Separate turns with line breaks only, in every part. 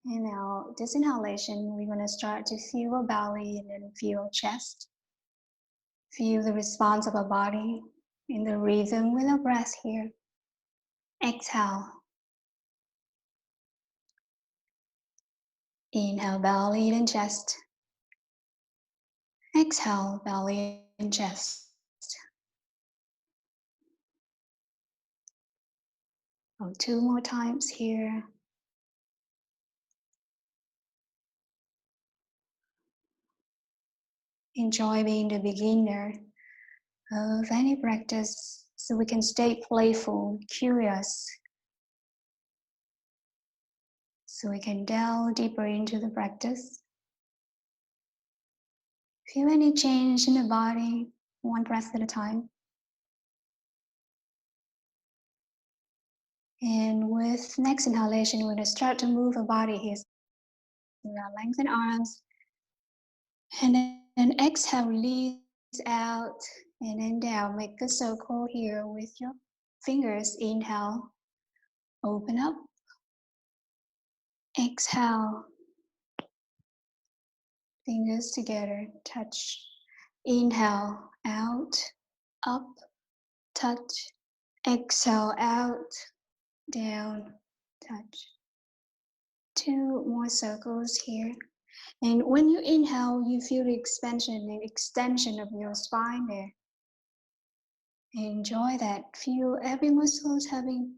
And now, this inhalation, we're going to start to feel our belly and then feel our chest. Feel the response of our body in the rhythm with our breath here. Exhale. Inhale, belly and chest. Exhale, belly and chest. Two more times here. Enjoy being the beginner of any practice so we can stay playful, curious, so we can delve deeper into the practice. Feel any change in the body, one breath at a time. And with next inhalation, we're going to start to move our body here. We're going to lengthen arms. And then exhale, release out. And then down, make a circle here with your fingers. Inhale, open up. Exhale, fingers together, touch. Inhale, out, up, touch. Exhale, out, down, touch. Two more circles here. And when you inhale, you feel the expansion and extension of your spine there. Enjoy that. Feel every muscle is having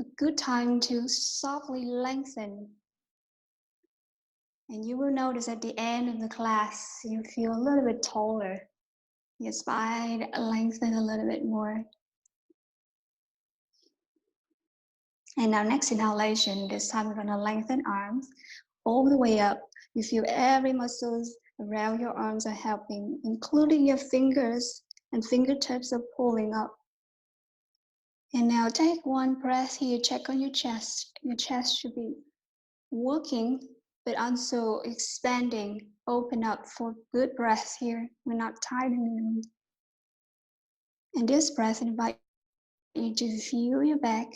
a good time to softly lengthen. And you will notice at the end of the class, you feel a little bit taller. Your spine lengthen a little bit more. And now next inhalation, this time we're going to lengthen arms all the way up. You feel every muscles around your arms are helping, including your fingers and fingertips are pulling up. And now take one breath here, check on your chest. Your chest should be working, but also expanding. Open up for good breath here. We're not tightening. And this breath invite you to feel your back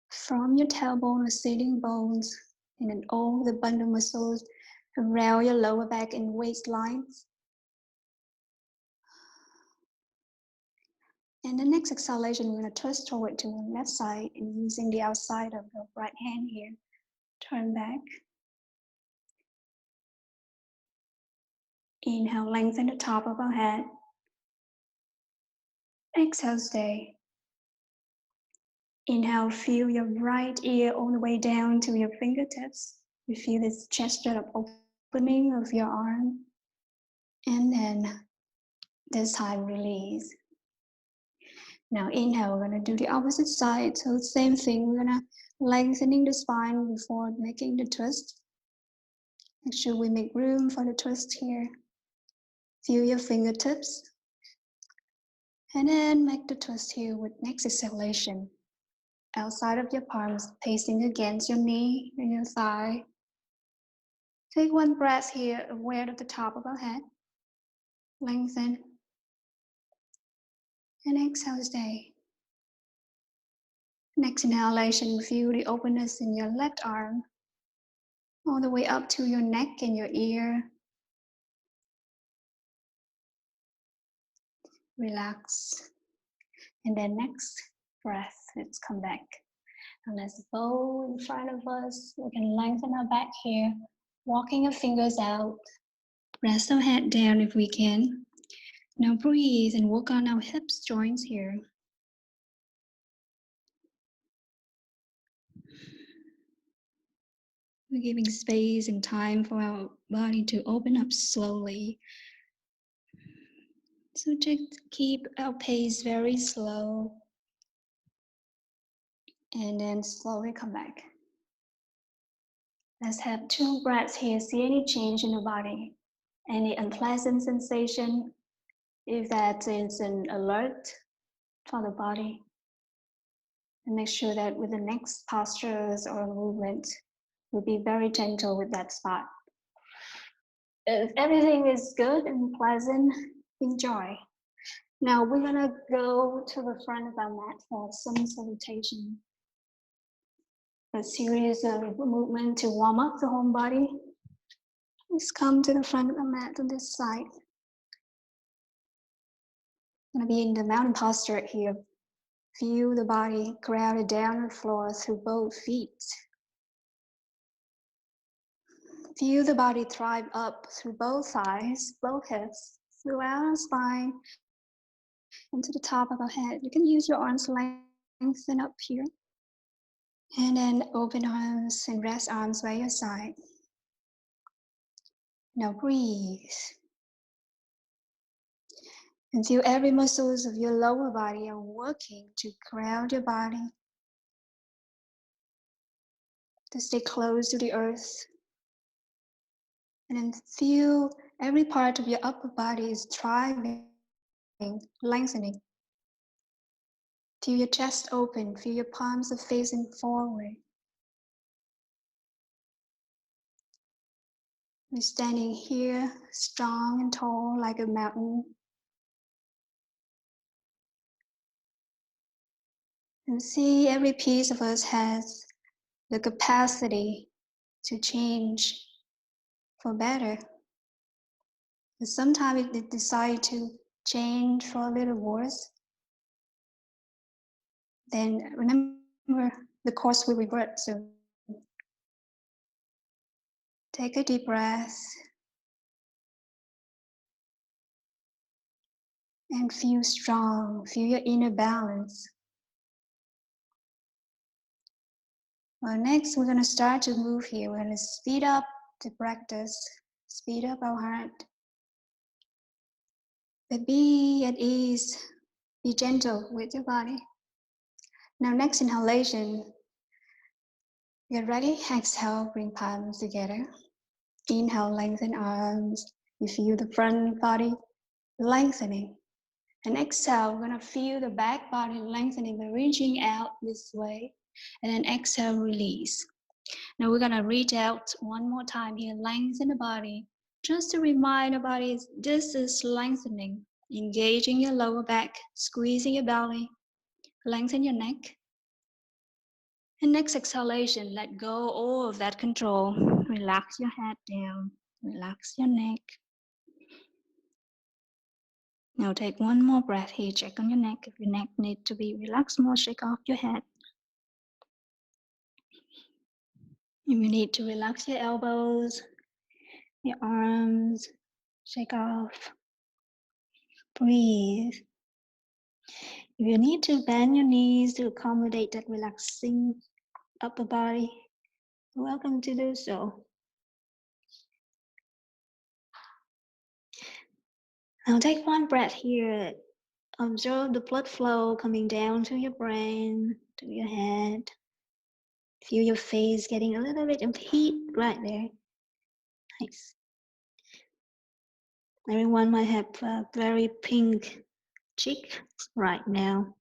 from your tailbone or sitting bones, and then all the bundle muscles around your lower back and waistlines. And the next exhalation, we're going to twist toward to the left side and using the outside of the right hand here. Turn back. Inhale, lengthen the top of our head. Exhale, stay. Inhale, feel your right ear all the way down to your fingertips. You feel this gesture of opening of your arm. And then this time, release. Now inhale, we're going to do the opposite side. So same thing, we're going to lengthening the spine before making the twist. Make sure we make room for the twist here. Feel your fingertips. And then make the twist here with next exhalation. Outside of your palms, facing against your knee and your thigh. Take one breath here, aware of the top of our head. Lengthen. And exhale, stay. Next inhalation, feel the openness in your left arm, all the way up to your neck and your ear. Relax. And then next breath, let's come back. And let's bow in front of us. We can lengthen our back here, walking our fingers out. Rest our head down if we can. Now breathe and work on our hips joints here. We're giving space and time for our body to open up slowly. So just keep our pace very slow. And then slowly come back. Let's have 2 breaths here. See any change in the body? Any unpleasant sensation? If that is an alert for the body. And make sure that with the next postures or movement, we'll be very gentle with that spot. If everything is good and pleasant, enjoy. Now we're gonna go to the front of our mat for some salutation. a series of movements to warm up the whole body. Just come to the front of the mat on this side. I'm going to be in the mountain posture here. Feel the body grounded down on the floor through both feet. Feel the body thrive up through both thighs, both hips, throughout our spine, and to the top of our head. You can use your arms lengthen up here. And then open arms and rest arms by your side. Now breathe. And feel every muscles of your lower body are working to ground your body, to stay close to the earth. And then feel every part of your upper body is thriving, lengthening. Feel your chest open, feel your palms are facing forward. We're standing here, strong and tall like a mountain. And see every piece of us has the capacity to change for better. But sometimes we decide to change for a little worse. Then remember the course will revert. So take a deep breath and feel strong, feel your inner balance. Well, next we're going to start to move here. We're going to speed up the practice, speed up our heart. But be at ease, be gentle with your body. Now next inhalation, get ready. Exhale, bring palms together. Inhale, lengthen arms. You feel the front body lengthening. And exhale, we're gonna feel the back body lengthening, but reaching out this way. And then exhale, release. Now we're gonna reach out one more time here, lengthen the body. Just to remind the body, this is lengthening. Engaging your lower back, squeezing your belly, lengthen your neck. And next exhalation, let go all of that control. Relax your head down, relax your neck. Now take one more breath here, check on your neck. If your neck needs to be relaxed more, shake off your head. If you need to relax your elbows, your arms, shake off. Breathe. If you need to bend your knees to accommodate that relaxing upper body, you're welcome to do so. Now take one breath here. Observe the blood flow coming down to your brain, to your head. Feel your face getting a little bit of heat right there. Nice. Everyone might have a very pink cheek right now.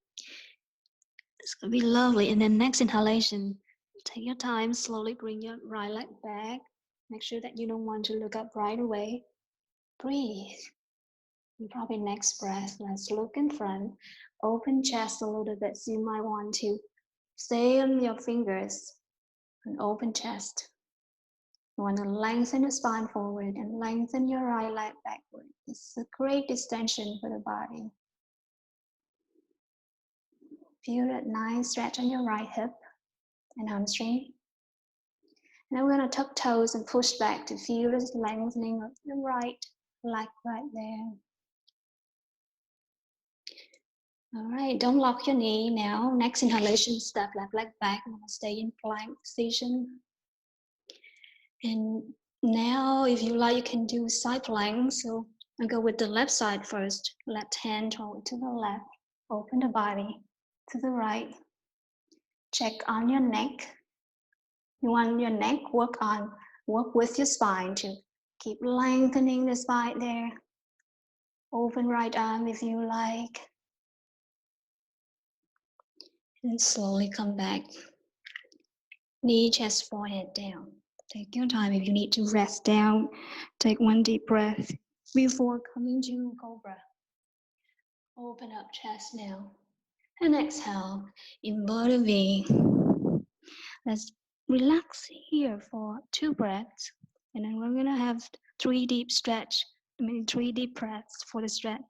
It's gonna be lovely. And then next inhalation, take your time, slowly bring your right leg back. Make sure that you don't want to look up right away. Breathe. And probably next breath, let's look in front. Open chest a little bit, so you might want to stay on your fingers. An open chest. You want to lengthen the spine forward and lengthen your right leg backward. It's a great extension for the body. Feel that nice stretch on your right hip and hamstring. And then we're going to tuck toes and push back to feel this lengthening of the right leg right there. All right, don't lock your knee now. Next inhalation, step left leg back. I'm going to stay in plank position. And now, if you like, you can do side plank. So I'll go with the left side first. Left hand toward to the left. Open the body to the right. Check on your neck. You want your neck, work with your spine to keep lengthening the spine there. Open right arm if you like. And slowly come back. Knee, chest, forehead down. Take your time. If you need to rest down, take one deep breath before coming to Cobra. Open up chest now. And exhale, inverted V. Let's Relax here for 2 breaths, and then we're gonna have 3 deep breaths for the stretch.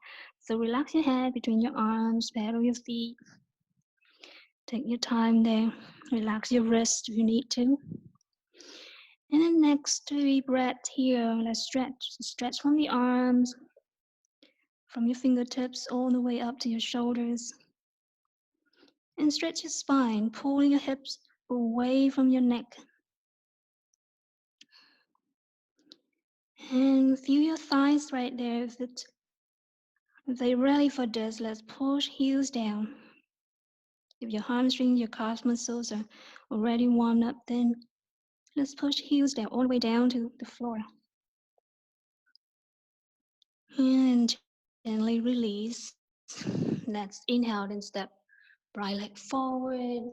So relax your head between your arms, pedal your feet. Take your time there. Relax your wrist if you need to. And then next 3 breaths here, let's stretch. Stretch from the arms, from your fingertips all the way up to your shoulders. And stretch your spine, pulling your hips away from your neck. And feel your thighs right there. If they're ready for this, let's push heels down. If your hamstrings, your calf muscles are already warmed up, then let's push heels down all the way down to the floor. And gently release. Let's inhale and step right leg forward.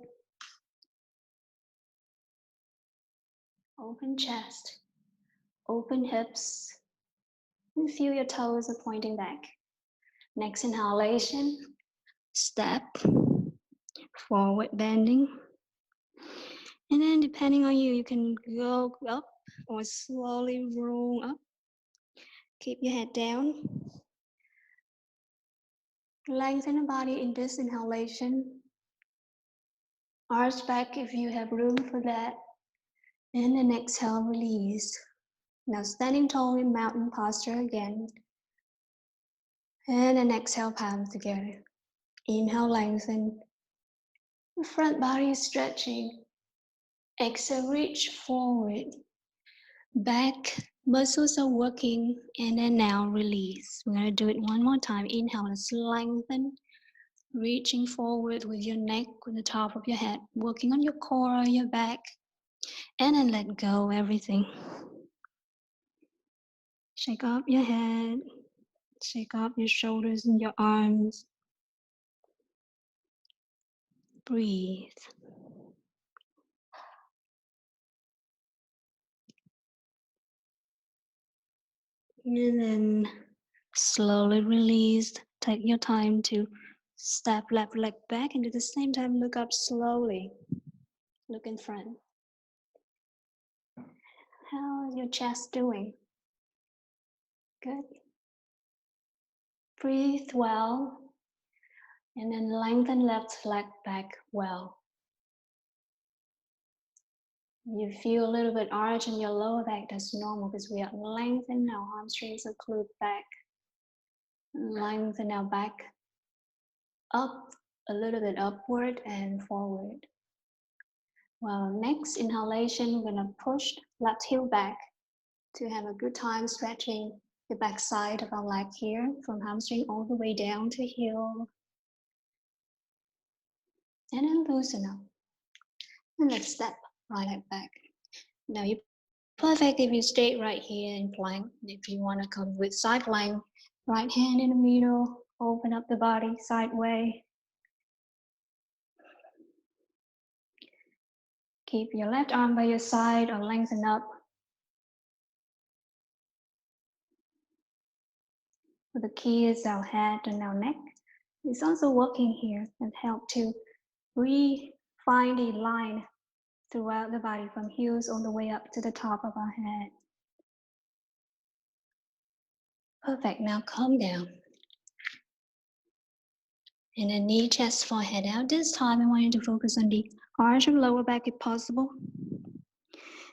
Open chest, open hips, and feel your toes are pointing back. Next inhalation, step forward bending. And then depending on you, you can go up or slowly roll up. Keep your head down. Lengthen the body in this inhalation. Arch back if you have room for that. And then exhale, release. Now standing tall in mountain posture again. And then exhale, palms together. Inhale, lengthen. The front body is stretching. Exhale, reach forward. Back muscles are working. And then now release. We're going to do it one more time. Inhale, let's lengthen. Reaching forward with your neck, with the top of your head. Working on your core, your back. And then let go everything. Shake up your head. Shake up your shoulders and your arms. Breathe. And then slowly release. Take your time to step left leg back, and at the same time look up slowly. Look in front. How is your chest doing? Good. Breathe well. And then lengthen left leg back well. You feel a little bit arch in your lower back, that's normal because we are lengthening our hamstrings and glute back. Lengthen our back up, a little bit upward and forward. Well, next inhalation, we're gonna push left heel back to have a good time stretching the back side of our leg here, from hamstring all the way down to heel. And then loosen up. And let's step right leg back. Now you're perfect if you stay right here in plank. If you want to come with side plank, right hand in the middle, open up the body sideways. Keep your left arm by your side or lengthen up. So the key is our head and our neck. It's also working here and help to refine the line throughout the body from heels all the way up to the top of our head. Perfect, now calm down. And then knee, chest, forehead out. This time I want you to focus on the arch of lower back if possible.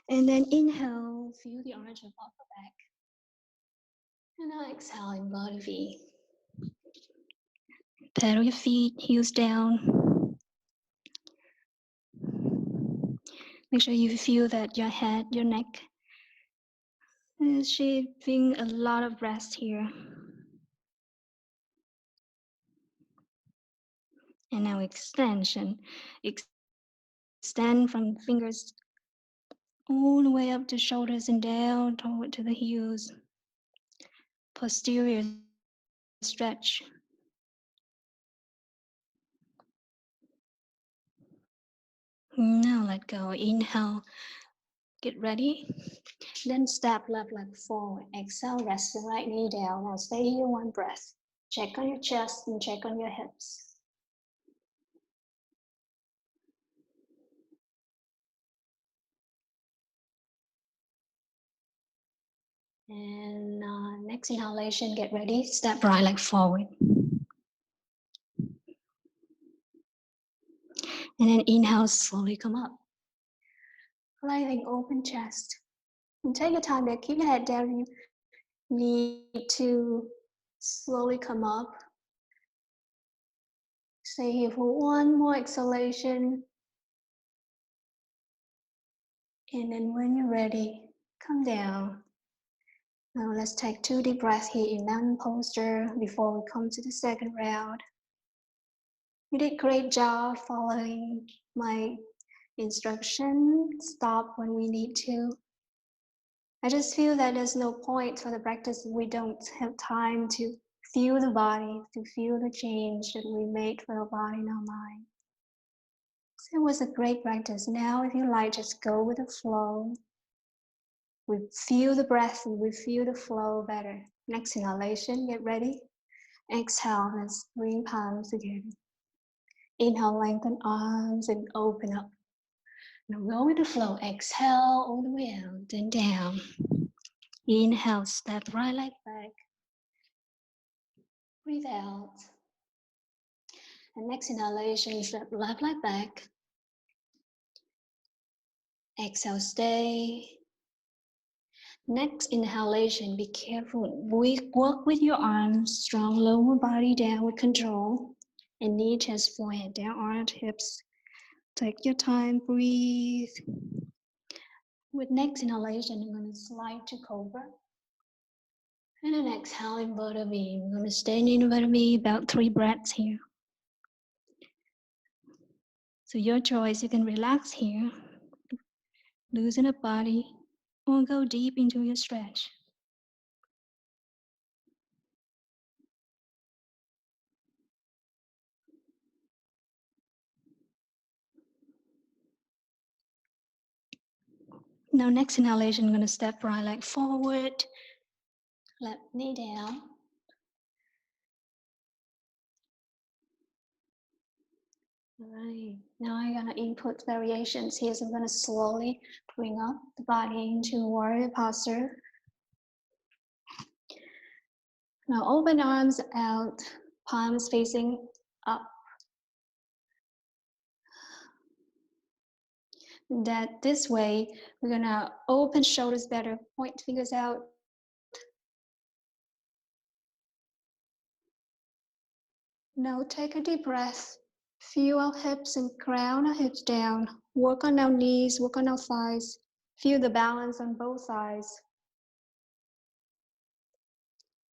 And then inhale, feel the arch of upper back. And now exhale in body V. Pedal your feet, heels down. Make sure you feel that your head, your neck is shaping a lot of rest here. And now extension. Extend from fingers all the way up to shoulders and down toward to the heels. Posterior stretch. Now let go. Inhale. Get ready. Then step left leg forward. Exhale, rest the right knee down. Now stay here one breath. Check on your chest and check on your hips. And next inhalation, get ready. Step right leg forward. And then inhale, slowly come up. Lengthening open chest. And take your time there. Keep your head down. You need to slowly come up. Stay here for one more exhalation. And then when you're ready, come down. Now let's take 2 deep breaths here in mountain posture before we come to the second round. You did a great job following my instruction. Stop when we need to. I just feel that there's no point for the practice if we don't have time to feel the body, to feel the change that we made for our body and our mind. So it was a great practice. Now, if you like, just go with the flow. We feel the breath and we feel the flow better. Next inhalation, get ready. Exhale, let's bring palms together. Inhale, lengthen arms and open up. Now go with the flow. Exhale all the way out and down. Inhale, step right leg back. Breathe out. And next inhalation, step left leg back. Exhale, stay. Next inhalation, be careful. Work with your arms, strong lower body down with control. And knee, chest, forehead, down, arms, hips. Take your time, breathe. With next inhalation, I'm going to slide to cobra. And then exhale, inverted V. I'm going to stay in inverted V about 3 breaths here. So your choice, you can relax here, loosen the body, or go deep into your stretch. Now next inhalation, I'm going to step right leg forward, left knee down. All right, now I'm going to input variations here. So I'm going to slowly bring up the body into warrior posture. Now open arms out, palms facing up. That this way, we're going to open shoulders better, point fingers out. Now take a deep breath. Feel our hips and ground our hips down. Work on our knees, work on our thighs. Feel the balance on both sides.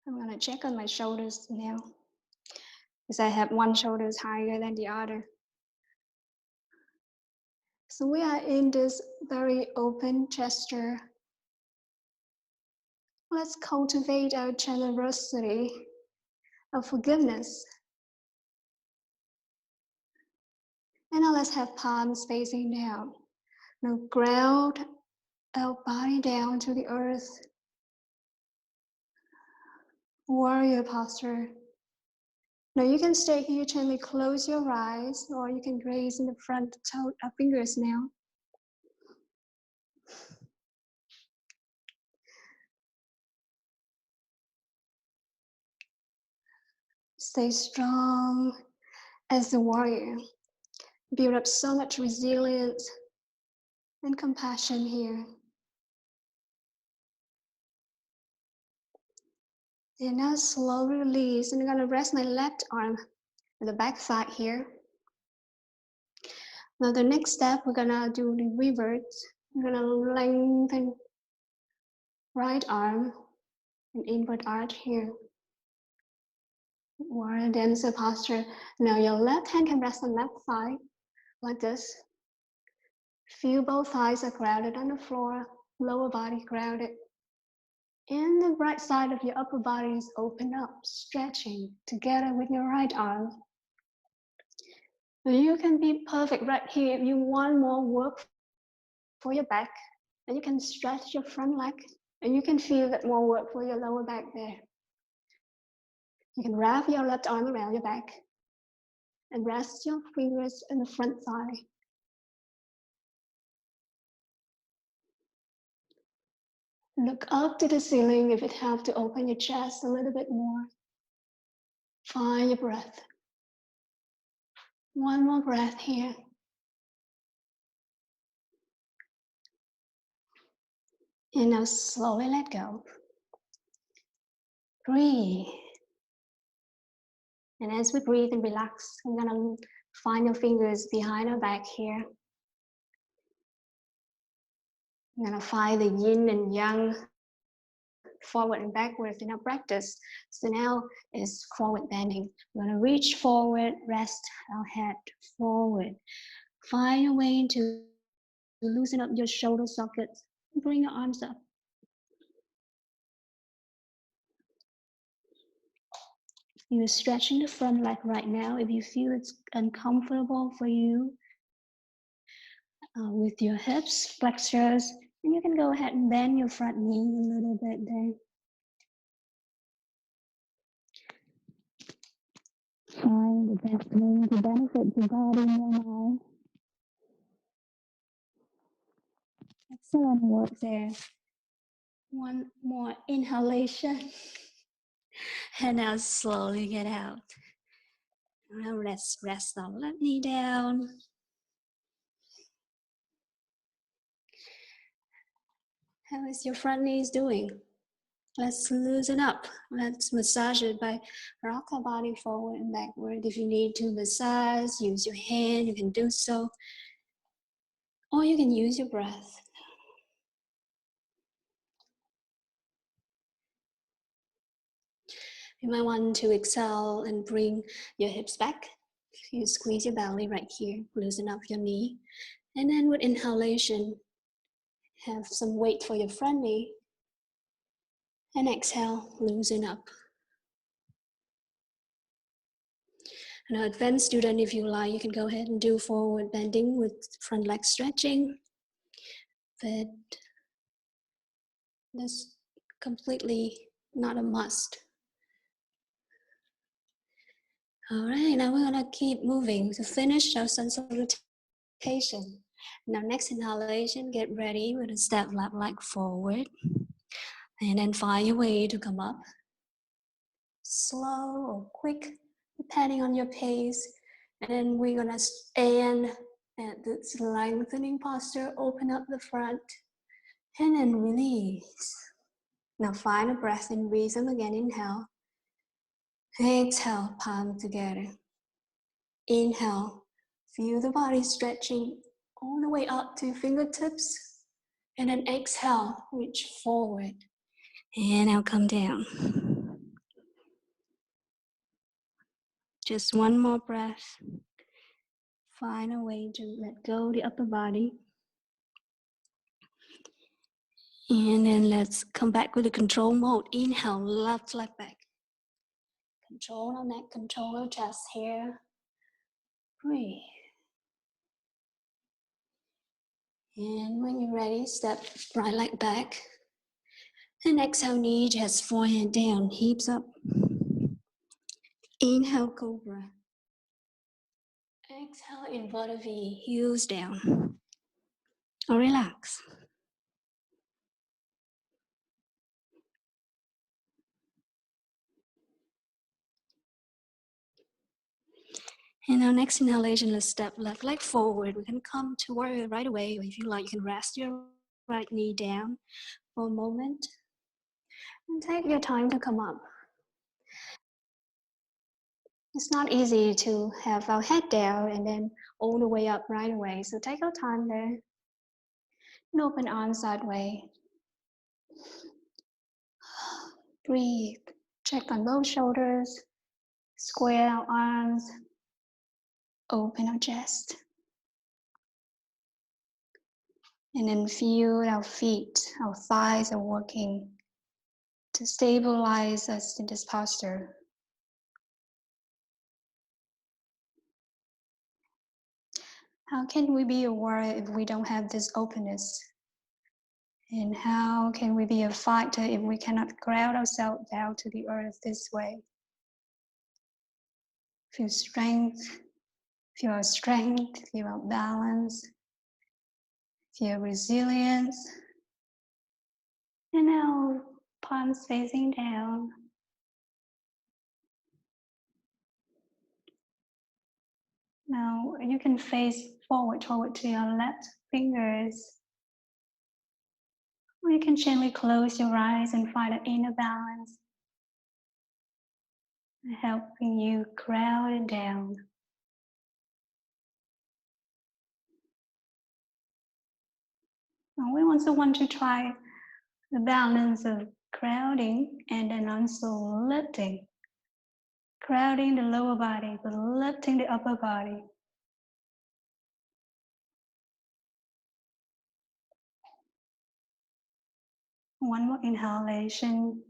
I'm going to check on my shoulders now, because I have one shoulder higher than the other. So we are in this very open gesture. Let's cultivate our generosity, our forgiveness. And now let's have palms facing down. Now ground our body down to the earth. Warrior posture. Now you can stay here, gently close your eyes, or you can graze in the front toe fingers now. Stay strong as a warrior. Build up so much resilience and compassion here. And now slowly release. And I'm going to rest my left arm on the back side here. Now the next step, we're going to do the reverse. I'm going to lengthen right arm and inward arch here. Warrior dancer posture. Now your left hand can rest on left thigh, like this. Feel both thighs are grounded on the floor, lower body grounded. And the right side of your upper body is open up, stretching together with your right arm. You can be perfect right here if you want more work for your back. And you can stretch your front leg, and you can feel that more work for your lower back there. You can wrap your left arm around your back and rest your fingers in the front thigh. Look up to the ceiling if it helps to open your chest a little bit more. Find your breath. One more breath here. And now slowly let go. Breathe. And as we breathe and relax, I'm gonna find your fingers behind our back here. I'm gonna find the yin and yang, forward and backwards in our practice. So now is forward bending. We're gonna reach forward, rest our head forward. Find a way to loosen up your shoulder sockets. Bring your arms up. You're stretching the front leg right now. If you feel it's uncomfortable for you with your hips, flexors, and you can go ahead and bend your front knee a little bit there. Find the best way to benefit your body and your mind. Excellent work there. One more inhalation. And now slowly get out. Now rest our left knee down. How is your front knees doing? Let's loosen up. Let's massage it by rock our body forward and backward. If you need to massage, use your hand, you can do so. Or you can use your breath. You might want to exhale and bring your hips back. You squeeze your belly right here, loosen up your knee. And then with inhalation, have some weight for your front knee. And exhale, loosen up. Now, advanced student, if you like, you can go ahead and do forward bending with front leg stretching. But that's completely not a must. All right, now we're gonna keep moving to finish our sun salutation. Now, next inhalation, get ready. We're gonna step left leg forward. And then find your way to come up. Slow or quick, depending on your pace. And then we're gonna stand at this lengthening posture, open up the front, and then release. Now find a breath in rhythm again. Inhale. Exhale, palm together. Inhale. Feel the body stretching all the way up to fingertips. And then exhale, reach forward. And now come down. Just one more breath. Find a way to let go the upper body. And then let's come back with the control mode. Inhale, left leg back. Control our neck, control our chest here. Breathe. And when you're ready, step right leg back. And exhale, knee, chest, forehead down, hips up. Inhale, cobra. Exhale, inverted V, heels down. Or relax. And our next inhalation, let's step left leg forward. We can come to warrior right away. Or if you like, you can rest your right knee down for a moment. And take your time to come up. It's not easy to have our head down and then all the way up right away. So take your time there. And open arms sideways. Breathe. Check on both shoulders. Square our arms. Open our chest. And then feel our feet, our thighs are working to stabilize us in this posture. How can we be a warrior if we don't have this openness? And how can we be a fighter if we cannot ground ourselves down to the earth this way? Feel strength, feel our strength, feel our balance, feel resilience, And now palms facing down. Now you can face forward to your left fingers. Or you can gently close your eyes and find an inner balance, helping you ground it down. And we also want to try the balance of grounding and then also lifting. Grounding the lower body, but lifting the upper body. One more inhalation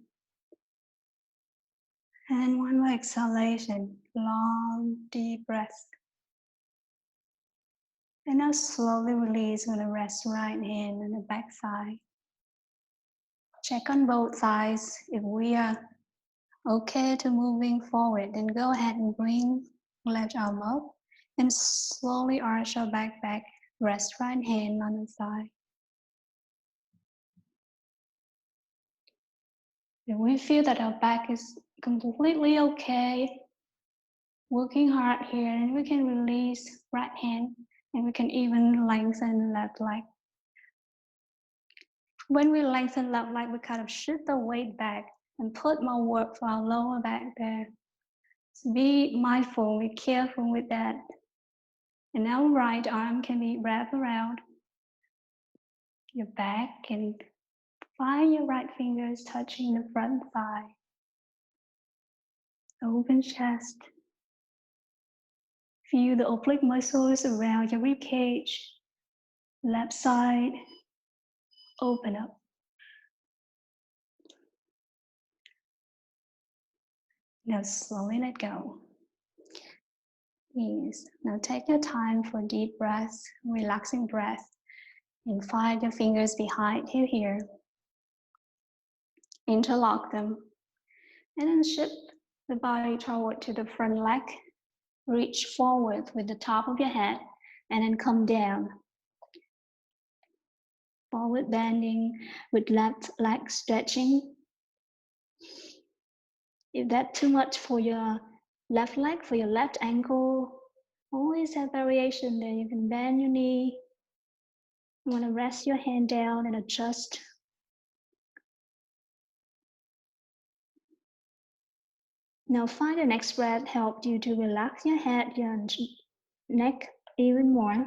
and one more exhalation. Long, deep breath. And now slowly release with the rest right hand on the back side. Check on both sides. If we are okay to moving forward, then go ahead and bring left arm up and slowly arch our back. Rest right hand on the side. If we feel that our back is completely okay, working hard here, and we can release right hand and we can even lengthen left leg. When we lengthen left leg, we kind of shift the weight back and put more work for our lower back there. So be mindful, be careful with that. And now right arm can be wrapped around your back and find your right fingers touching the front thigh. Open chest. Feel the oblique muscles around your rib cage. Left side. Open up. Now slowly let go. Yes. Now take your time for deep breaths, relaxing breath. And find your fingers behind you here. Interlock them. And then shift the body toward to the front leg. Reach forward with the top of your head. And then come down. Forward bending with left leg stretching. If that's too much for your left leg, for your left ankle, always have variation there. You can bend your knee. You want to rest your hand down and adjust. Now find the next breath help you to relax your head, your neck even more.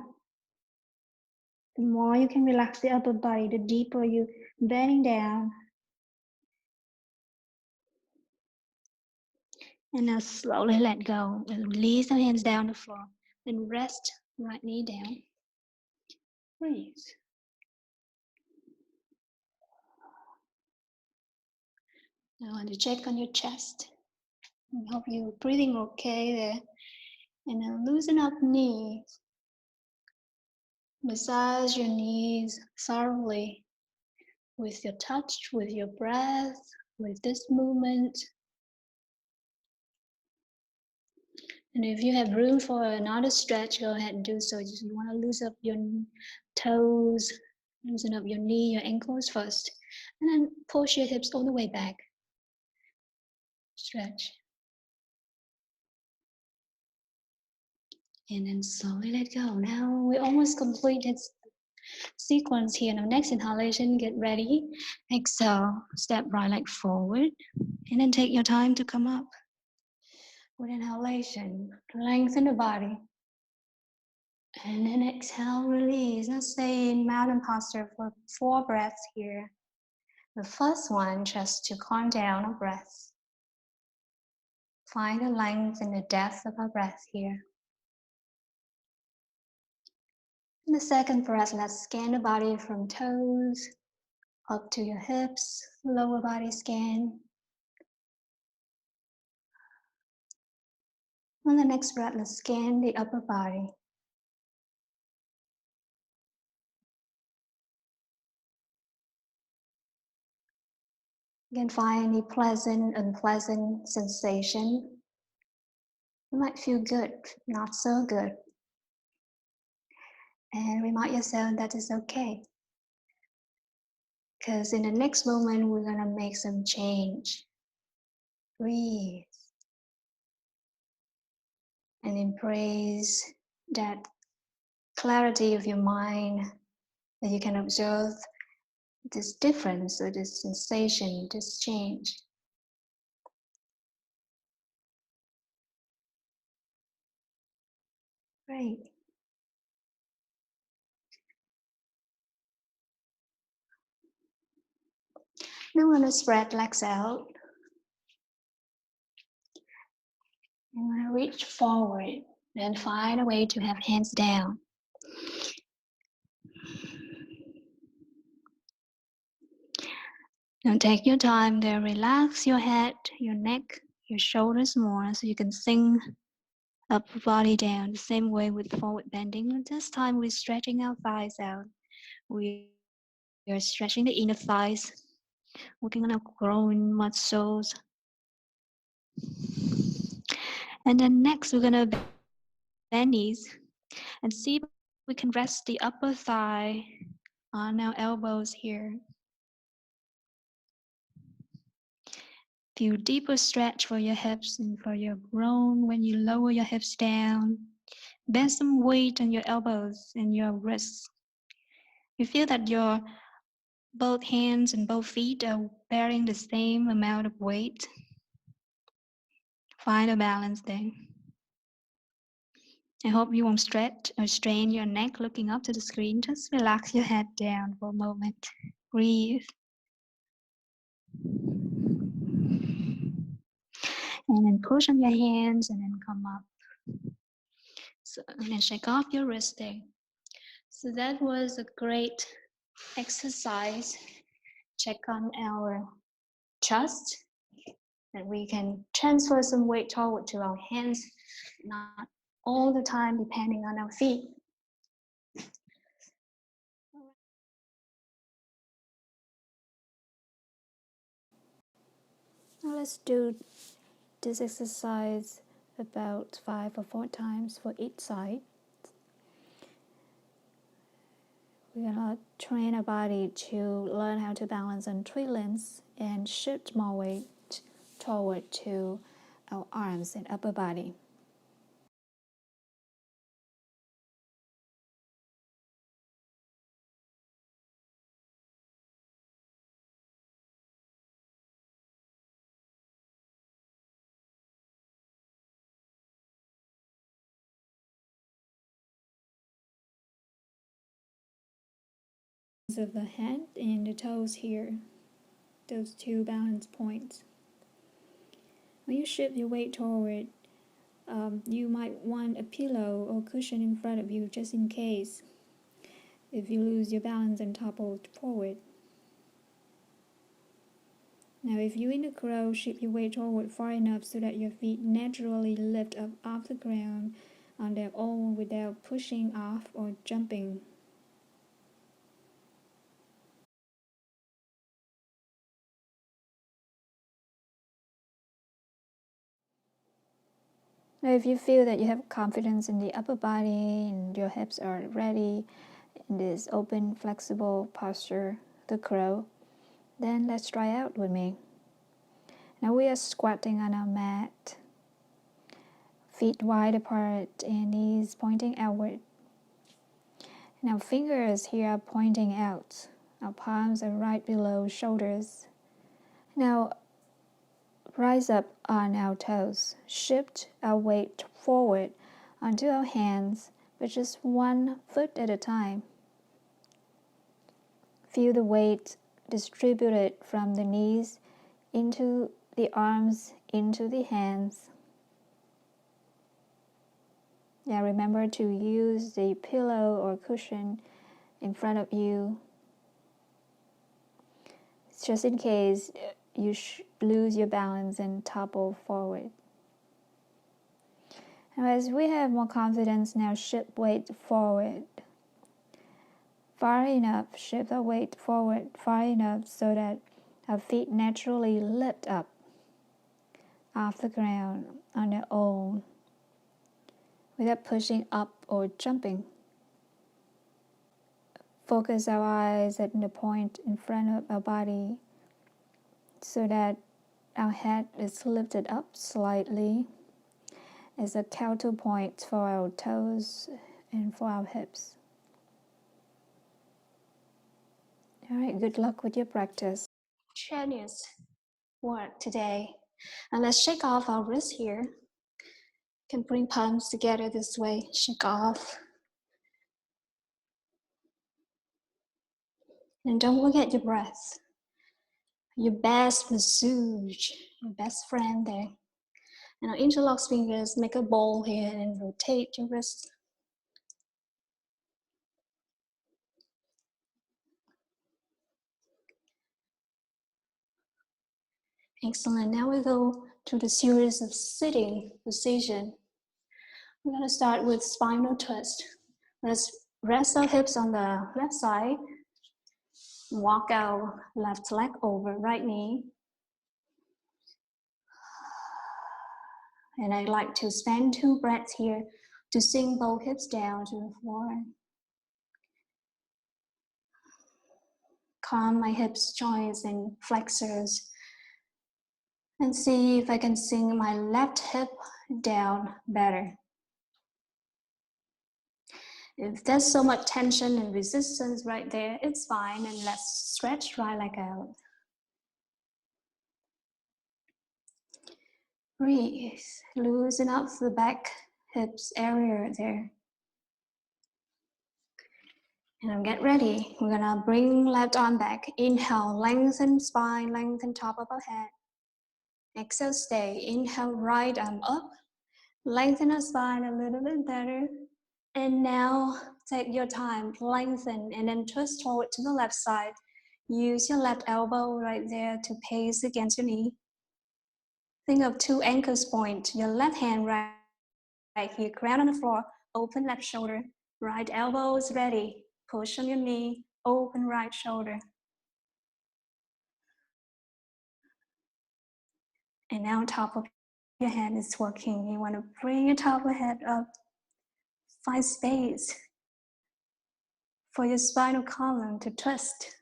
The more you can relax the upper body, the deeper you bending down. And now slowly let go and release the hands down the floor. Then rest right knee down. Breathe. Now I want to check on your chest. I hope you're breathing okay there. And then loosen up knees. Massage your knees thoroughly with your touch, with your breath, with this movement. And if you have room for another stretch, go ahead and do so. You want to loosen up your toes, loosen up your knee, your ankles first. And then push your hips all the way back. Stretch. And then slowly let go. Now we almost completed sequence here. Now next inhalation, get ready. Exhale, step right leg forward. And then take your time to come up. With inhalation, lengthen the body. And then exhale, release. Now stay in mountain posture for 4 breaths here. The first one, just to calm down our breath. Find the length and the depth of our breath here. And the second breath, let's scan the body from toes up to your hips, lower body scan. On the next breath, let's scan the upper body. You can find any pleasant, unpleasant sensation. You might feel good, not so good. And remind yourself that it's okay. because in the next moment, we're gonna make some change. Breathe and embrace that clarity of your mind, that you can observe this difference or this sensation, this change. Great. Now I'm gonna spread legs out. I'm gonna reach forward and find a way to have hands down. Now take your time to relax your head, your neck, your shoulders more so you can sink upper body down the same way with forward bending. And this time we're stretching our thighs out. We are stretching the inner thighs, working on our growing muscles. And then next we're gonna bend knees and see if we can rest the upper thigh on our elbows here. Feel deeper stretch for your hips and for your groin when you lower your hips down. Bear some weight on your elbows and your wrists. You feel that your both hands and both feet are bearing the same amount of weight. Find a balance there. I hope you won't stretch or strain your neck looking up to the screen. Just relax your head down for a moment. Breathe. And then push on your hands and then come up. So, and then shake off your wrist there. So that was a great exercise. Check on our chest, and we can transfer some weight toward to our hands, not all the time depending on our feet. Now let's do this exercise about 5 or 4 times for each side. We're gonna train our body to learn how to balance on 3 limbs and shift more weight toward to our arms and upper body. Of the hand and the toes here, those 2 balance points. When you shift your weight toward, you might want a pillow or cushion in front of you just in case if you lose your balance and topple forward. Now if you're in the crow, shift your weight forward far enough so that your feet naturally lift up off the ground on their own without pushing off or jumping. Now if you feel that you have confidence in the upper body and your hips are ready in this open, flexible posture, the crow, then let's try out with me. Now we are squatting on our mat, feet wide apart and knees pointing outward. Now fingers here are pointing out. Our palms are right below shoulders. Now rise up on our toes. Shift our weight forward onto our hands, but just 1 foot at a time. Feel the weight distributed from the knees into the arms, into the hands. Now remember to use the pillow or cushion in front of you, just in case you lose your balance and topple forward. Now as we have more confidence, now shift weight forward. Far enough, shift our weight forward far enough so that our feet naturally lift up off the ground on their own without pushing up or jumping.
focus our eyes at the point in front of our body so that our head is lifted up slightly as a counterpoint for our toes and for our hips. All right, good luck with your practice.
Strenuous work today. And let's shake off our wrists here. Can bring palms together this way. Shake off. And don't forget your breath. Your best masseuse, your best friend there. And our interlock fingers, make a bowl here and rotate your wrist. Excellent. Now we go to the series of sitting position. We're going to start with spinal twist. Let's rest our hips on the left side. Walk our left leg over right knee. And I'd like to spend 2 breaths here to sink both hips down to the floor. Calm my hips, joints, and flexors. And see if I can sink my left hip down better. If there's so much tension and resistance right there, it's fine, and let's stretch right leg out. Breathe, loosen up the back hips area there. And get ready. We're gonna bring left arm back. Inhale, lengthen spine, lengthen top of our head. Exhale, stay. Inhale, right arm up. Lengthen our spine a little bit better. And now take your time, lengthen and then twist forward to the left side. Use your left elbow right there to pace against your knee. Think of 2 anchors point. Your left hand right here, ground on the floor, open left shoulder. Right elbow is ready. Push on your knee, open right shoulder. And now top of your head is working. You want to bring your top of the head up. Find space for your spinal column to twist.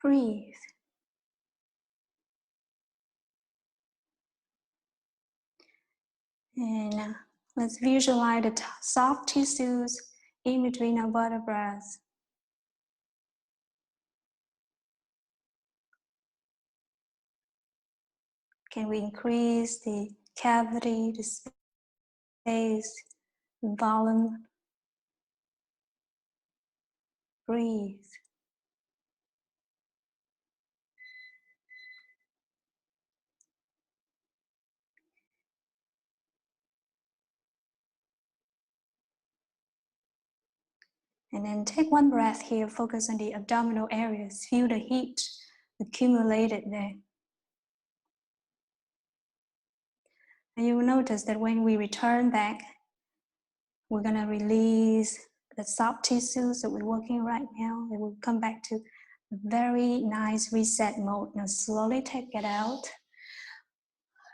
Breathe. And let's visualize the soft tissues in between our vertebrae. Can we increase the cavity, the space, the volume? Breathe. And then take 1 breath here, focus on the abdominal areas, feel the heat accumulated there. And you will notice that when we return back, we're gonna release the soft tissues that we're working right now. It will come back to a very nice reset mode. Now slowly take it out.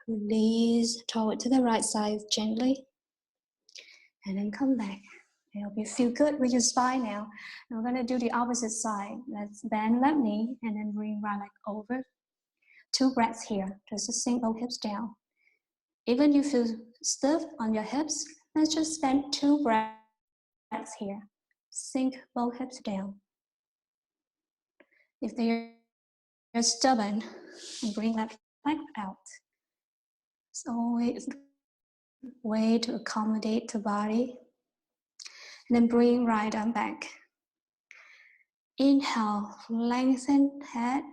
Release toward to the right side gently. And then come back. I hope you feel good with your spine now. And we're gonna do the opposite side. Let's bend left knee and then bring right leg over. 2 breaths here, just to sink both hips down. Even if you feel stiff on your hips, let's just spend 2 breaths here. Sink both hips down. If they're stubborn, bring left leg out. It's always a way to accommodate the body. And then bring right arm back. Inhale, lengthen head,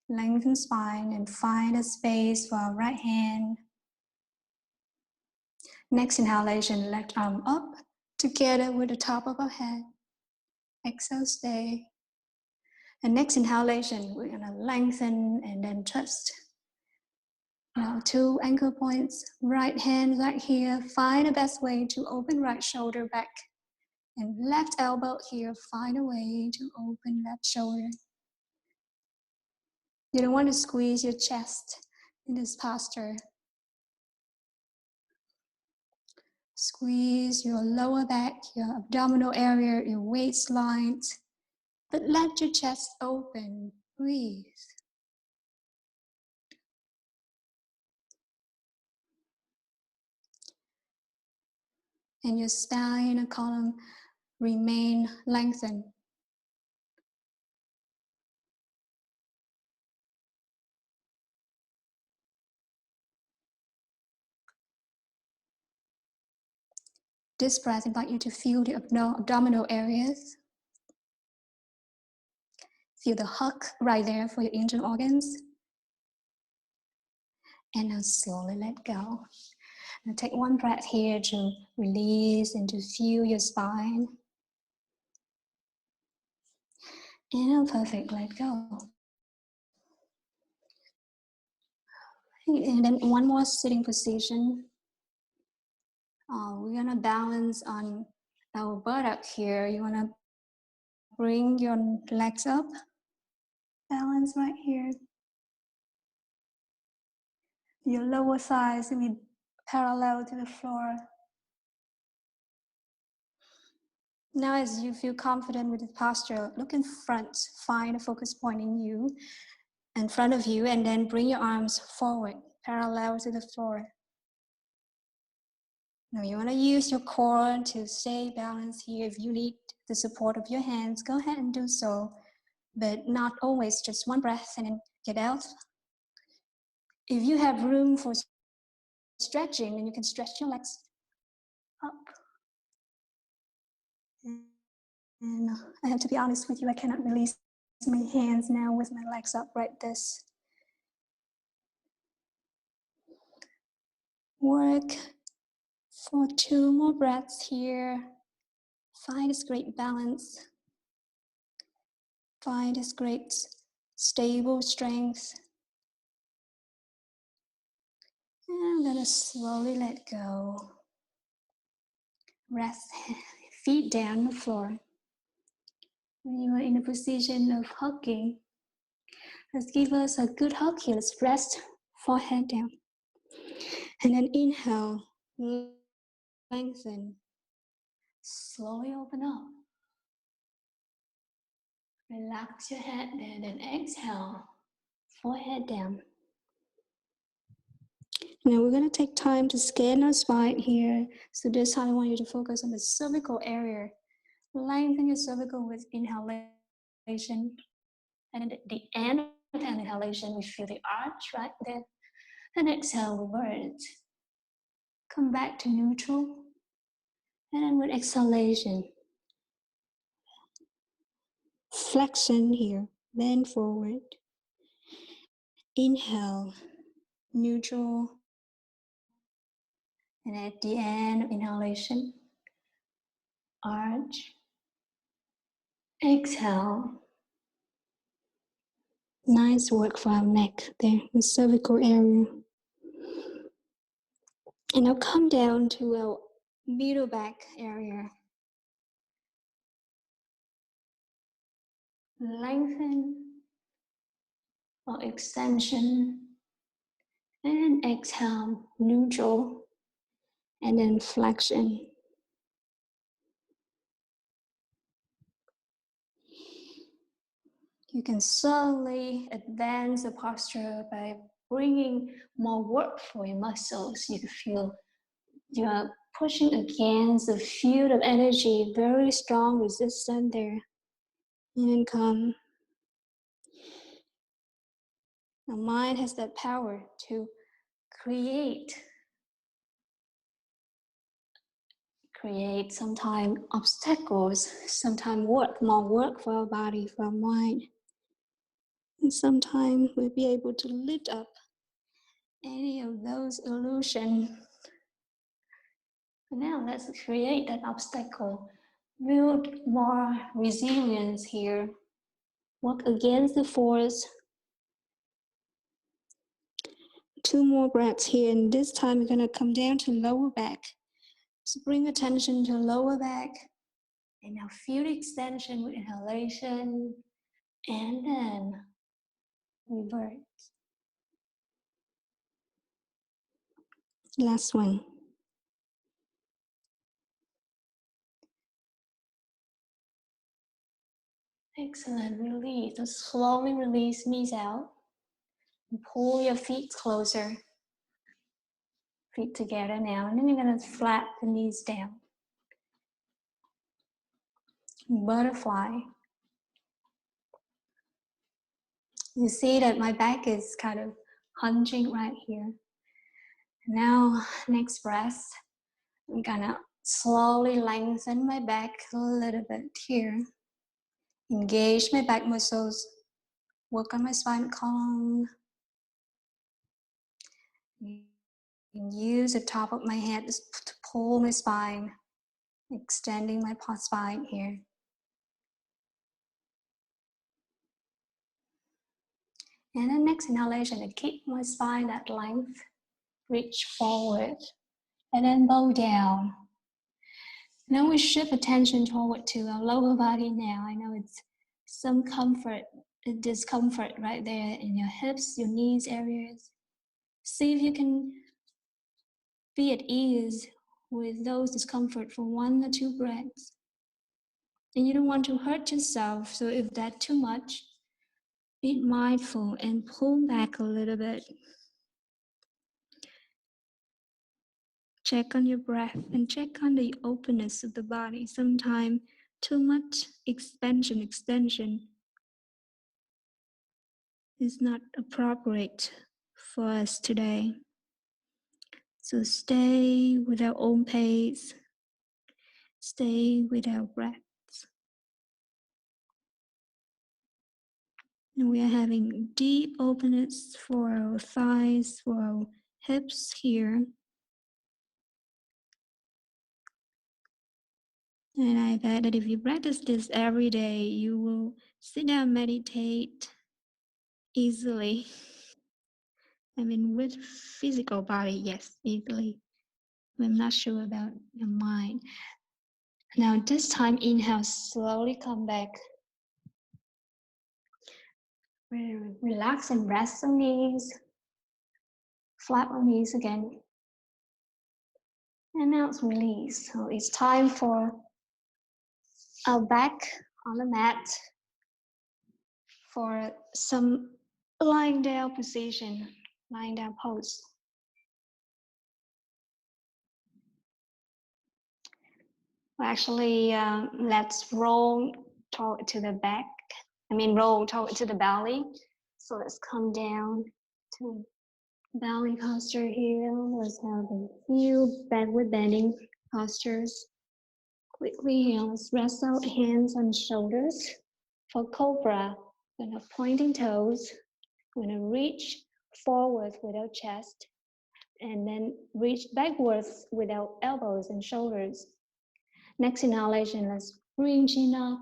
lengthen spine, and find a space for our right hand. Next inhalation, left arm up, together with the top of our head. Exhale, stay. And next inhalation, we're gonna lengthen and then twist. Now 2 ankle points, right hand right here. Find the best way to open right shoulder back. And left elbow here, find a way to open left shoulder. You don't want to squeeze your chest in this posture. Squeeze your lower back, your abdominal area, your waistline, but let your chest open. Breathe. And your spine and column remain lengthened. This breath invites you to feel the abdominal areas. Feel the hug right there for your internal organs. And now slowly let go. Now take one breath here to release and to feel your spine. And perfect, let go. And then one more sitting position. We're gonna balance on our buttock here. You wanna bring your legs up. Balance right here. Your lower thighs will be parallel to the floor. Now as you feel confident with the posture, look in front, find a focus point in front of you, and then bring your arms forward, parallel to the floor. Now you want to use your core to stay balanced here. If you need the support of your hands, go ahead and do so, but not always just one breath and then get out. If you have room for stretching, then you can stretch your legs up. And I have to be honest with you, I cannot release my hands now with my legs up like this. Work for 2 more breaths here. Find this great balance. Find this great stable strength. And I'm gonna slowly let go. Rest, feet down on the floor. When you are in a position of hugging, let's give us a good hug here. Let's rest, forehead down. And then inhale, lengthen. Slowly open up. Relax your head there, then exhale, forehead down. Now we're going to take time to scan our spine here. So this time I want you to focus on the cervical area. Lengthen your cervical with inhalation. And at the end of the inhalation, we feel the arch right there. And exhale, revert. Come back to neutral. And then with exhalation, flexion here, bend forward. Inhale, neutral. And at the end of inhalation, arch. Exhale. Nice work for our neck there, the cervical area. And now come down to our middle back area. Lengthen or extension. And exhale, neutral. And then flexion. You can slowly advance the posture by bringing more work for your muscles. You can feel you are pushing against the field of energy, very strong resistance there. And then come. The mind has that power to create sometimes obstacles, sometimes more work for our body, for our mind. And sometimes we'll be able to lift up any of those illusions. Now let's create that obstacle, build more resilience here, work against the force. 2 more breaths here, and this time we're gonna come down to lower back. So bring attention to lower back, and now feel the extension with inhalation, and then Revert. Last one. Excellent. Release. So slowly release knees out. And pull your feet closer. Feet together now. And then you're going to flat the knees down. Butterfly. You see that my back is kind of hunching right here. Now, next breath, I'm gonna slowly lengthen my back a little bit here. Engage my back muscles. Work on my spine column. And use the top of my head to pull my spine, extending my spine here. And then next inhalation, I keep my spine at length, reach forward, and then bow down. Now we shift attention toward to our lower body now. I know it's some discomfort right there in your hips, your knees areas. See if you can be at ease with those discomfort for 1 or 2 breaths. And you don't want to hurt yourself, so if that's too much, be mindful and pull back a little bit. Check on your breath and check on the openness of the body. Sometimes too much extension is not appropriate for us today. So stay with our own pace. Stay with our breaths. And we are having deep openness for our thighs, for our hips here. And I bet that if you practice this every day, you will sit down and meditate easily. I mean, with physical body, yes, easily. I'm not sure about your mind. Now, this time, inhale, slowly come back. Relax and rest on knees. Flat on knees again. And now it's release. So it's time for our back on the mat for some lying down position, lying down pose. Actually, let's roll toward to the back. Roll toward to the belly. So let's come down to belly posture here. Let's have a few backward bending postures. Quickly here, let's rest our hands on shoulders. For cobra, we're gonna pointing toes. We're gonna reach forward with our chest and then reach backwards with our elbows and shoulders. Next inhalation, let's bring chin up.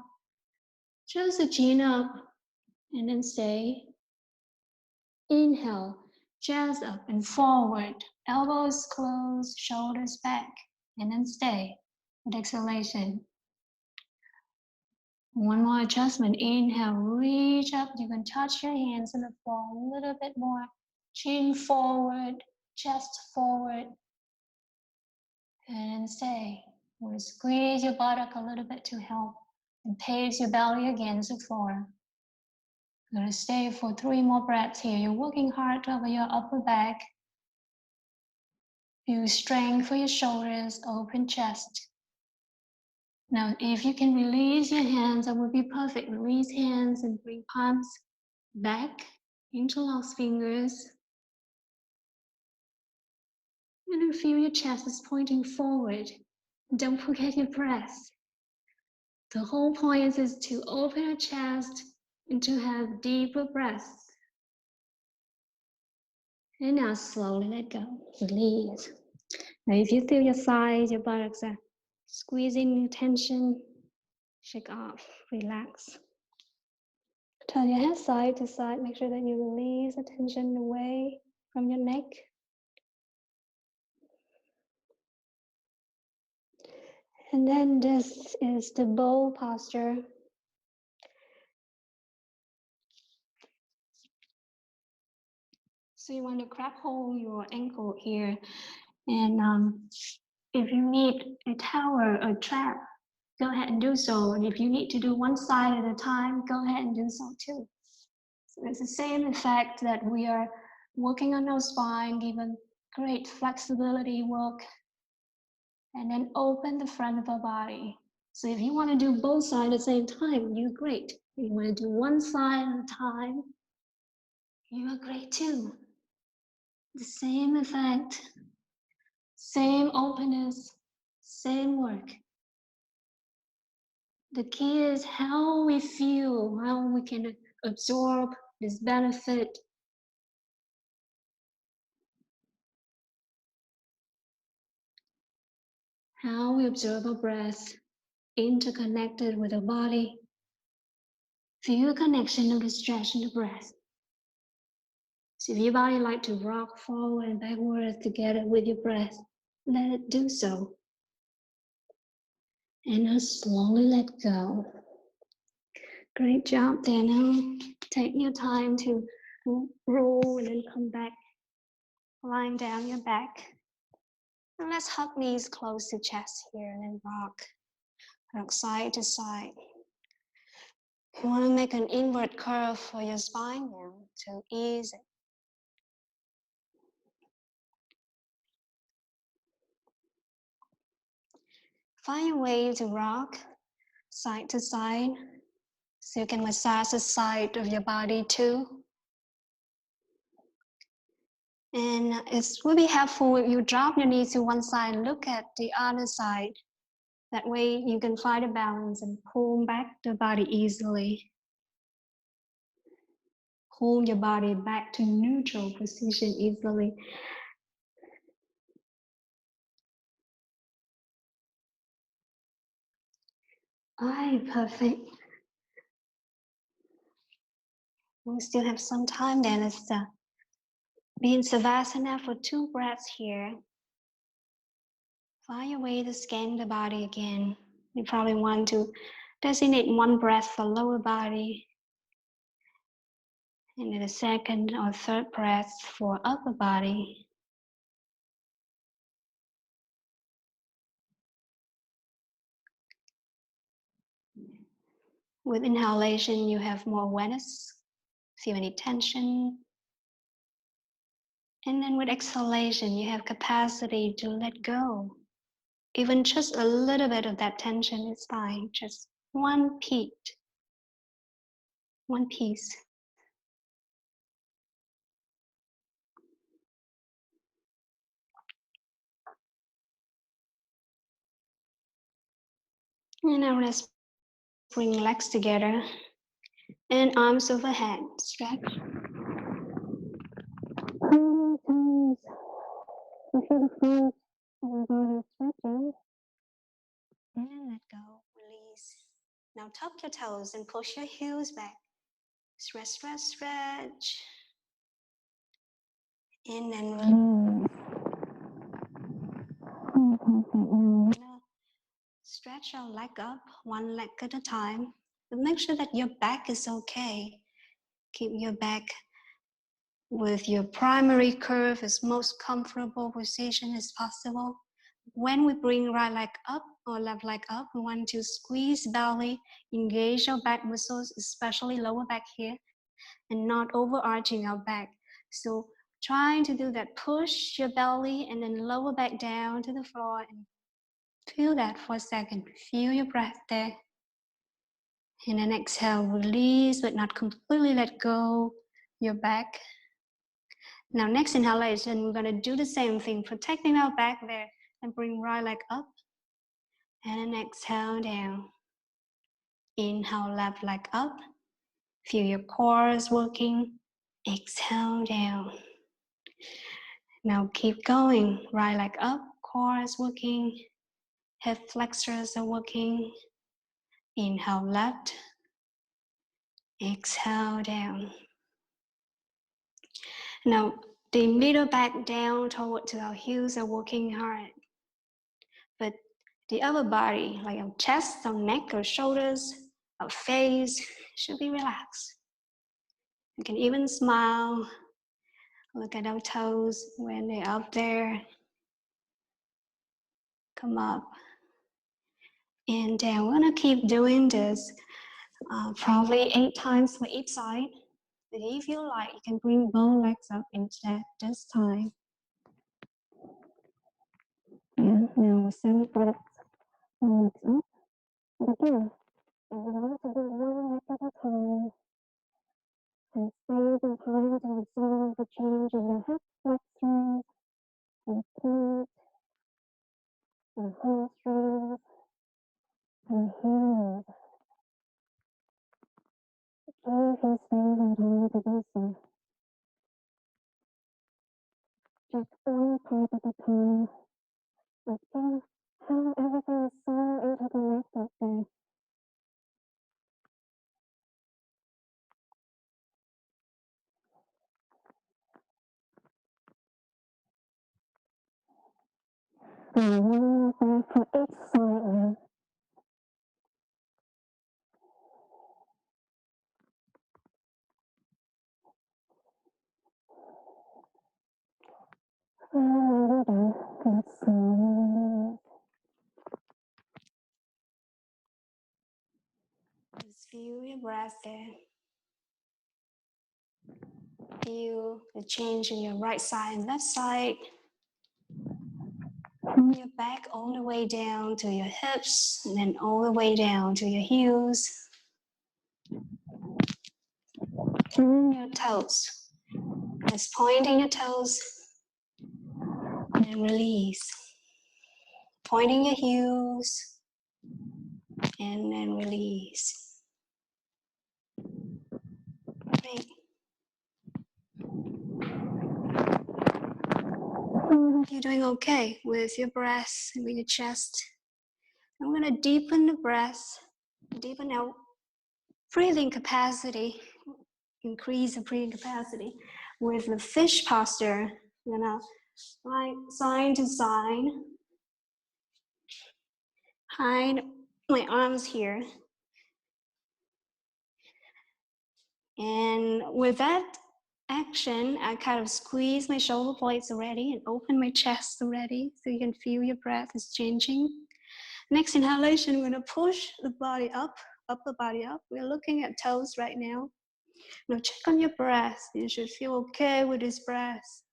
Just the chin up and then stay. Inhale, chest up and forward. Elbows close, shoulders back, and then stay. With exhalation. One more adjustment. Inhale, reach up. You can touch your hands on the floor a little bit more. Chin forward, chest forward, and stay. We'll squeeze your buttock a little bit to help and pace your belly against the floor. You're going to stay for 3 more breaths here. You're working hard over your upper back. Use strength for your shoulders, open chest. Now, if you can release your hands, that would be perfect. Release hands and bring palms back, interlock fingers. And then feel your chest is pointing forward. Don't forget your breath. The whole point is to open your chest and to have deeper breaths. And now slowly let go. Release. Now, if you feel your thighs, your buttocks are squeezing tension, shake off, relax. Turn your head side to side. Make sure that you release the tension away from your neck. And then this is the bow posture. So you want to grab hold your ankle here, and if you need a tower or trap, go ahead and do so. And if you need to do one side at a time, go ahead and do so too. So it's the same effect that we are working on our spine, given great flexibility work, and then open the front of our body. So if you want to do both sides at the same time, you're great. If you want to do one side at a time, you are great too. The same effect, same openness, same work. The key is how we feel, how we can absorb this benefit. How we observe our breath, interconnected with our body. Feel the connection of the stretch in the breath. So if your body like to rock forward and backward together with your breath, let it do so. And now slowly let go. Great job there. Now take your time to roll and then come back, lying down your back. And let's hug knees close to chest here and then rock side to side. You want to make an inward curve for your spine now to ease it. Find a way to rock side to side so you can massage the side of your body too. And it will be helpful if you drop your knees to one side and look at the other side. That way you can find a balance and pull back the body easily. Pull your body back to neutral position easily. Alright, perfect. We still have some time then. Let's be in Savasana for 2 breaths here. Find your way to scan the body again. You probably want to designate 1 breath for lower body, and then a second or third breath for upper body. With inhalation, you have more awareness, feel any tension. And then with exhalation, you have capacity to let go. Even just a little bit of that tension is fine. Just one piece. And now let's bring legs together and arms overhead. Stretch. Feel the front of your body stretching. And let go, release. Now tuck your toes and push your heels back. Stretch, stretch, stretch. And then release. Stretch your leg up, one leg at a time. But make sure that your back is okay. Keep your back with your primary curve as most comfortable position as possible. When we bring right leg up or left leg up, we want to squeeze belly, engage our back muscles, especially lower back here, and not overarching our back. So trying to do that, push your belly and then lower back down to the floor and feel that for a second. Feel your breath there. And then exhale, release, but not completely let go your back. Now next inhalation, we're gonna do the same thing, protecting our back there and bring right leg up. And then exhale down. Inhale, left leg up. Feel your core is working. Exhale down. Now keep going. Right leg up, core is working. Hip flexors are working. Inhale left. Exhale down. Now the middle back down towards our heels are working hard. But the upper body, like our chest, our neck, our shoulders, our face, should be relaxed. You can even smile Look at our toes when they're up there. Come up and down. We're gonna keep doing this probably 8 times for each side. But if you like, you can bring both legs up instead this time. And now 7 breaths. Legs up. Again, and we're going to do one leg at a time. And stay the time to observe the change in your hip flexors, your feet, your hamstrings, your heels. Give your space and time to do so. Just one part at a time. Observe how everything is so interconnected there. And one more for each side now. And then let's slowly. Just feel your breath there. Feel the change in your right side and left side. Pull your back all the way down to your hips and then all the way down to your heels. Turn your toes. Just pointing your toes and release. Pointing your heels and then release. Great. You're doing okay with your breath and with your chest. I'm going to deepen the breath, deepen our breathing capacity, increase the breathing capacity with the fish posture. I'm going to slide side to side, hide my arms here. And with that action, I kind of squeeze my shoulder blades already and open my chest already so you can feel your breath is changing. Next inhalation, we're going to push the body up, upper body up. We're looking at toes right now. Now check on your breath. You should feel okay with this breath.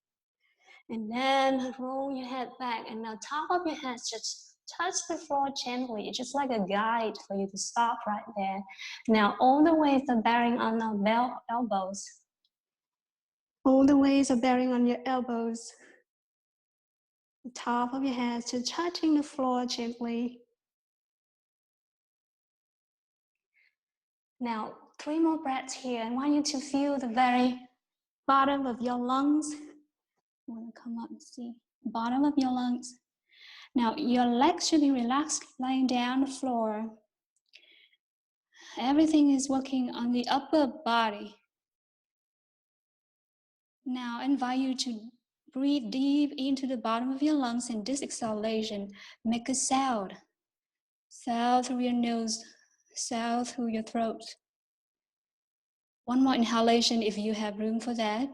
And then roll your head back, and now top of your head just touch the floor gently, just like a guide for you to stop right there. Now all the weights are bearing on our elbows. All the weights are bearing on your elbows. The top of your head just touching the floor gently. Now 3 more breaths here. I want you to feel the very bottom of your lungs. I want to come up and see bottom of your lungs. Now your legs should be relaxed, lying down on the floor. Everything is working on the upper body. Now I invite you to breathe deep into the bottom of your lungs, and this exhalation, make a sound. Sound through your nose, sound through your throat. One more inhalation if you have room for that.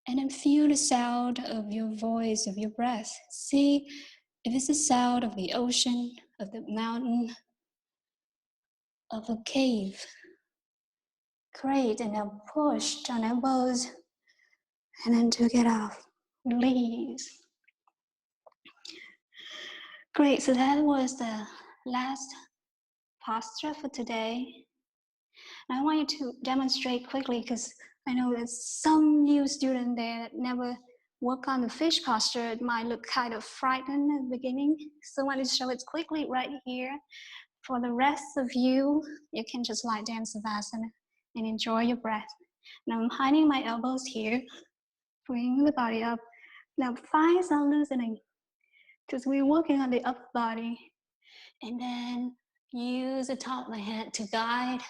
And then feel the sound of your voice, of your breath. See if it's the sound of the ocean, of the mountain, of a cave. Great, and now push down elbows, and then to get off, release. Great, so that was the last posture for today. And I want you to demonstrate quickly, because I know there's some new student there that never work on the fish posture. It might look kind of frightened at the beginning. So I want to show it quickly right here. For the rest of you, you can just lie down Savasana and enjoy your breath. Now I'm hiding my elbows here, bring the body up. Now thighs are loosening, because we're working on the upper body. And then use the top of my head to guide,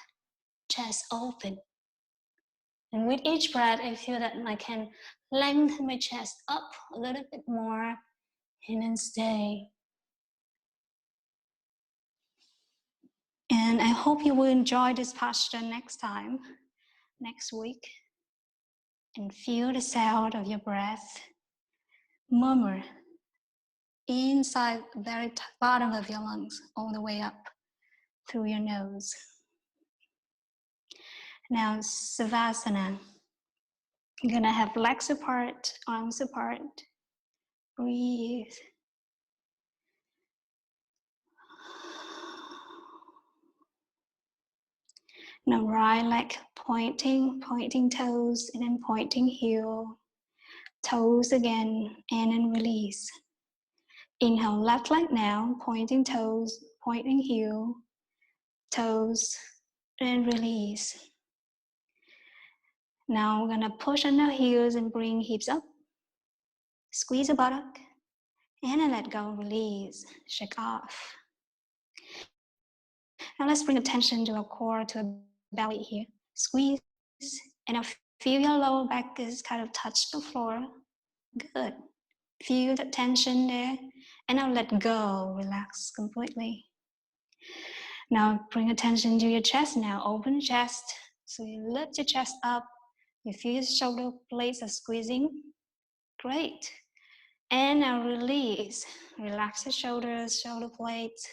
chest open. And with each breath, I feel that I can lengthen my chest up a little bit more, and then stay. And I hope you will enjoy this posture next time, next week. And feel the sound of your breath murmur inside the very bottom of your lungs, all the way up through your nose. Now, Savasana. You're gonna have legs apart, arms apart. Breathe. Now, right leg pointing toes, and then pointing heel. Toes again, and then release. Inhale, left leg now, pointing toes, pointing heel, toes, and release. Now we're gonna push on our heels and bring hips up. Squeeze the buttock, and then let go, release, shake off. Now let's bring attention to our core, to our belly here. Squeeze, and now feel your lower back is kind of touch the floor. Good. Feel the tension there, and now let go, relax completely. Now bring attention to your chest now, open chest. So you lift your chest up, you feel your shoulder blades are squeezing. Great. And now release, relax your shoulders, shoulder blades.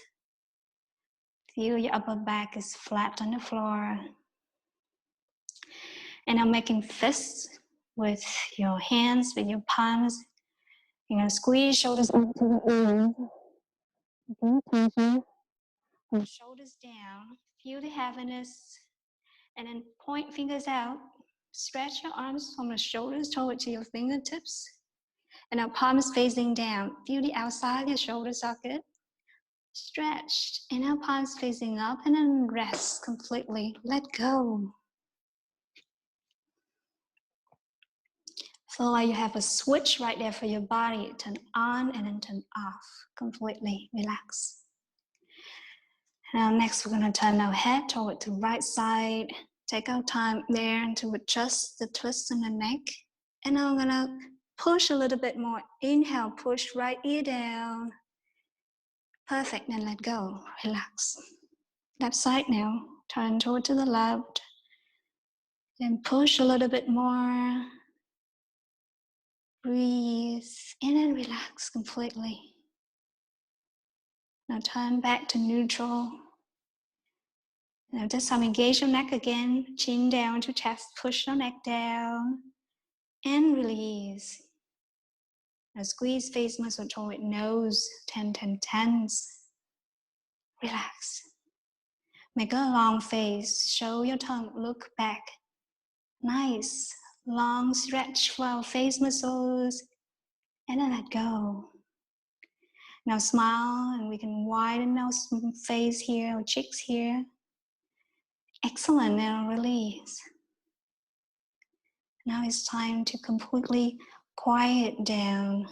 Feel your upper back is flat on the floor. And now making fists with your hands, with your palms. You're gonna squeeze shoulders up to the ears. Bring tension. Pull shoulders down. Feel the heaviness. And then point fingers out. Stretch your arms from the shoulders towards your fingertips. And now palms facing down. Feel the outside of your shoulder socket. Stretched. And now palms facing up. And then rest completely. Let go. Feel like you have a switch right there for your body. Turn on and then turn off. Completely relax. Now next we're going to turn our head toward the right side. Take our time there to adjust the twist in the neck. And now we're going to push a little bit more. Inhale, push right ear down. Perfect, then let go. Relax. Left side now. Turn toward to the left. Then push a little bit more. Breathe in and relax completely. Now turn back to neutral. Now this time engage your neck again. Chin down to chest. Push your neck down. And release. Now squeeze face muscle toward nose. 10, 10, 10s. Relax. Make a long face. Show your tongue. Look back. Nice. Long stretch for our face muscles. And then let go. Now smile, and we can widen our face here, our cheeks here. Excellent. Now release. Now it's time to completely quiet down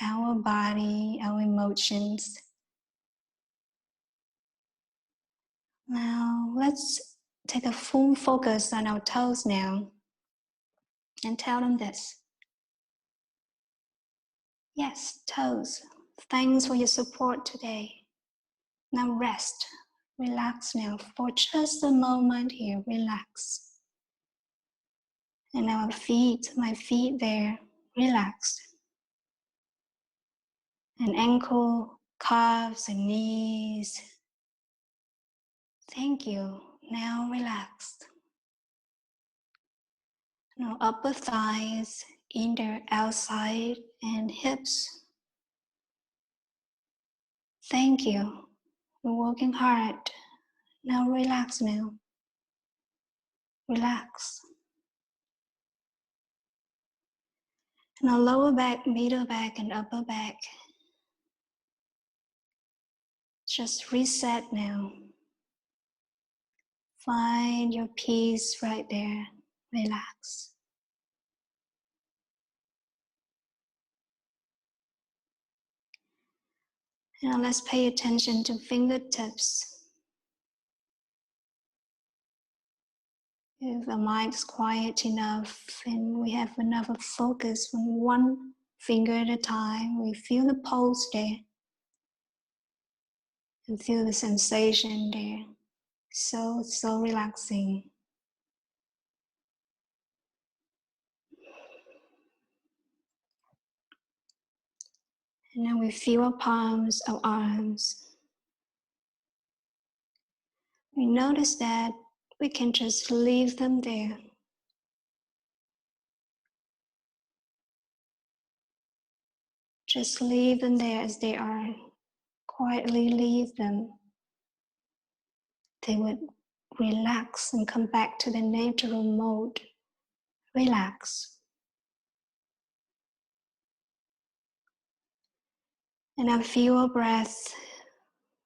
our body, our emotions. Now let's take a full focus on our toes now and tell them this. Yes, toes, thanks for your support today. Now rest, relax now for just a moment here, relax. And our feet, my feet there, relaxed. And ankle, calves and knees. Thank you, now relaxed. Now upper thighs, inner, outside, and hips. Thank you. We're working hard. Now relax now. Relax. Now lower back, middle back, and upper back. Just reset now. Find your peace right there. Relax. Now let's pay attention to fingertips. If our mind is quiet enough and we have enough of focus on one finger at a time, we feel the pulse there and feel the sensation there. So relaxing. And now we feel our palms, our arms. We notice that we can just leave them there. Just leave them there as they are. Quietly leave them. They would relax and come back to the natural mode. Relax. And now feel our breath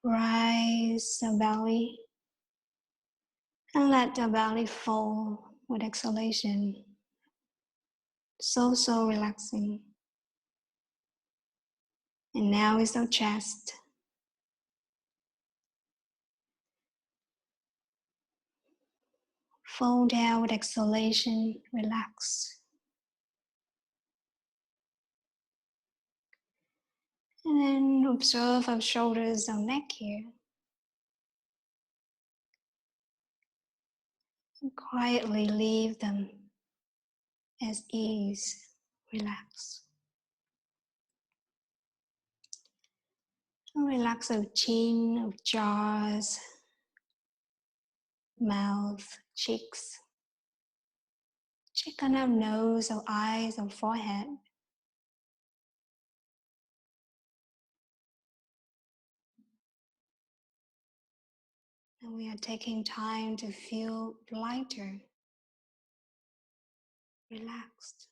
rise our belly and let the belly fall with exhalation. So relaxing. And now is our chest. Fall down with exhalation, relax. And then observe our shoulders, our neck here. And quietly leave them as ease, relax. And relax our chin, our jaws, mouth, cheeks. Check on our nose, our eyes, our forehead. And we are taking time to feel lighter, relaxed.